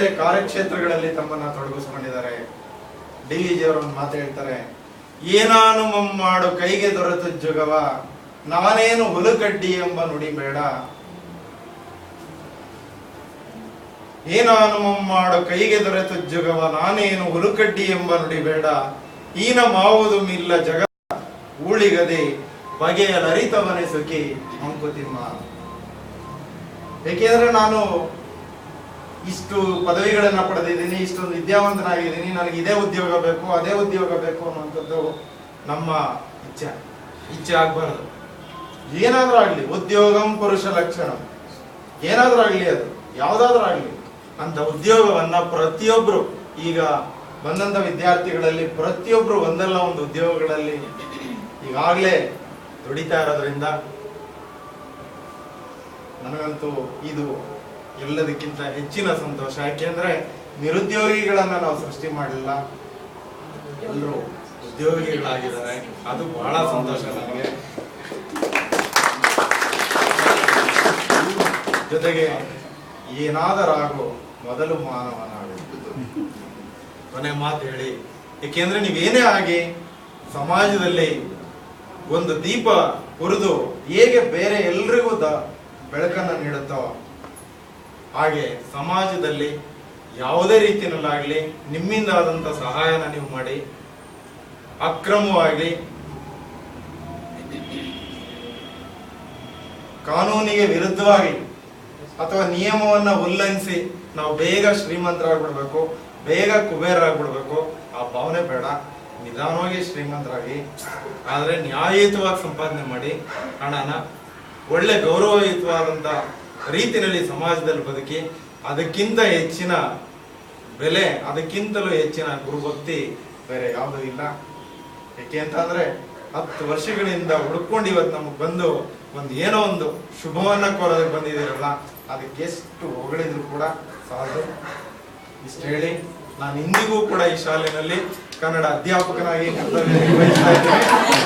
ಬೇರೆ ಕಾರ್ಯಕ್ಷೇತ್ರಗಳಲ್ಲಿ ತಮ್ಮನ್ನ ತೊಡಗಿಸ್ಕೊಂಡಿದ್ದಾರೆ. DVG ಅವರು ಒಂದು ಮಾತು ಹೇಳ್ತಾರೆ, ಏನಾನು ಮಮ್ಮಾಡು ಕೈಗೆ ದೊರೆತು ಜುಗವ, ನಾನೇನು ಹುಲುಕಡ್ಡಿ ಎಂಬ ನುಡಿ ಬೇಡ. ಏನಾನು ಮಮ್ಮಾಡು ಕೈಗೆ ದೊರೆತು ಜುಗವ, ನಾನೇನು ಹುಲುಕಡ್ಡಿ ಎಂಬ ನುಡಿ ಬೇಡ. ಈನ ಮಾವುದು ಮಿಲ್ಲ ಜಗ ಊಳಿಗದೆ, ಬಗೆಯ ಲರಿತವನೆ ಸುಖಿ ಮಂಕುತಿಮ್ಮ. ಏಕೆಂದ್ರೆ ನಾನು ಇಷ್ಟು ಪದವಿಗಳನ್ನ ಪಡೆದಿದ್ದೀನಿ, ಇಷ್ಟೊಂದು ವಿದ್ಯಾವಂತನಾಗಿದ್ದೀನಿ, ನನಗೆ ಇದೇ ಉದ್ಯೋಗ ಬೇಕು, ಅದೇ ಉದ್ಯೋಗ ಬೇಕು ಅನ್ನುವಂಥದ್ದು ನಮ್ಮ ಇಚ್ಛೆ ಆಗ್ಬಾರ್ದು. ಏನಾದ್ರೂ ಆಗ್ಲಿ, ಉದ್ಯೋಗಂ ಪುರುಷ ಲಕ್ಷಣ, ಏನಾದ್ರೂ ಆಗ್ಲಿ, ಅದು ಯಾವ್ದಾದ್ರೂ ಆಗ್ಲಿ, ಅಂತ ಉದ್ಯೋಗವನ್ನ ಪ್ರತಿಯೊಬ್ರು, ಈಗ ಬಂದಂತ ವಿದ್ಯಾರ್ಥಿಗಳಲ್ಲಿ ಪ್ರತಿಯೊಬ್ರು ಒಂದಲ್ಲ ಒಂದು ಉದ್ಯೋಗಗಳಲ್ಲಿ ಈಗಾಗಲೇ ದುಡಿತಾ ಇರೋದ್ರಿಂದ ನನಗಂತೂ ಇದು ಎಲ್ಲದಕ್ಕಿಂತ ಹೆಚ್ಚಿನ ಸಂತೋಷ. ಯಾಕೆಂದ್ರೆ ನಿರುದ್ಯೋಗಿಗಳನ್ನ ನಾವು ಸೃಷ್ಟಿ ಮಾಡಲಿಲ್ಲ, ಎಲ್ಲರೂ ಉದ್ಯೋಗಿಗಳಾಗಿದ್ದಾರೆ. ಅದು ಬಹಳ ಸಂತೋಷ ನನಗೆ. ಜೊತೆಗೆ ಏನಾದರಾಗೋ ಮೊದಲು ಮಾನವನಾಗು, ಕೊನೆ ಮಾತು ಹೇಳಿ. ಏಕೆಂದ್ರೆ ನೀವೇನೇ ಆಗಿ ಸಮಾಜದಲ್ಲಿ ಒಂದು ದೀಪ ಉರಿದು ಹೇಗೆ ಬೇರೆ ಎಲ್ರಿಗೂ ಬೆಳಕನ್ನ ನೀಡುತ್ತೋ ಹಾಗೆ ಸಮಾಜದಲ್ಲಿ ಯಾವುದೇ ರೀತಿಯಲ್ಲಾಗ್ಲಿ ನಿಮ್ಮಿಂದ ಆದಂತ ಸಹಾಯನ ನೀವು ಮಾಡಿ, ಅಕ್ರಮವಾಗಿ ಕಾನೂನಿಗೆ ವಿರುದ್ಧವಾಗಿ ಅಥವಾ ನಿಯಮವನ್ನ ಉಲ್ಲಂಘಿಸಿ ನಾವು ಬೇಗ ಶ್ರೀಮಂತರಾಗ್ಬಿಡ್ಬೇಕು, ಬೇಗ ಕುಬೇರರಾಗ್ಬಿಡ್ಬೇಕು, ಆ ಭಾವನೆ ಬೇಡ. ನಿಧಾನವಾಗಿ ಶ್ರೀಮಂತರಾಗಿ, ಆದ್ರೆ ನ್ಯಾಯಯುತವಾಗಿ ಸಂಪಾದನೆ ಮಾಡಿ ಹಣನ ಒಳ್ಳೆ ಗೌರವಯುತವಾದಂತ ರೀತಿಯಲ್ಲಿ ಸಮಾಜದಲ್ಲಿ ಬದುಕಿ, ಅದಕ್ಕಿಂತ ಹೆಚ್ಚಿನ ಬೆಲೆ, ಅದಕ್ಕಿಂತಲೂ ಹೆಚ್ಚಿನ ಗುರುಭಕ್ತಿ ಬೇರೆ ಯಾವುದೂ ಇಲ್ಲ. ಯಾಕೆ ಅಂತಂದ್ರೆ 10 ವರ್ಷಗಳಿಂದ ಹುಡ್ಕೊಂಡು ಇವತ್ತು ನಮಗ್ ಬಂದು ಏನೋ ಒಂದು ಶುಭವನ್ನ ಕೋರೋದಕ್ಕೆ ಬಂದಿದ್ದೀರಲ್ಲ, ಅದಕ್ಕೆ ಎಷ್ಟು ಹೊಗಳಿದ್ರು ಕೂಡ ಸಾಲದು. ಇಷ್ಟು ಹೇಳಿ ನಾನು ಇಂದಿಗೂ ಕೂಡ ಈ ಶಾಲೆಯಲ್ಲಿ ಕನ್ನಡ ಅಧ್ಯಾಪಕನಾಗಿ ಕರ್ತವ್ಯ ನಿರ್ವಹಿಸ್ತಾ ಇದ್ದೀನಿ.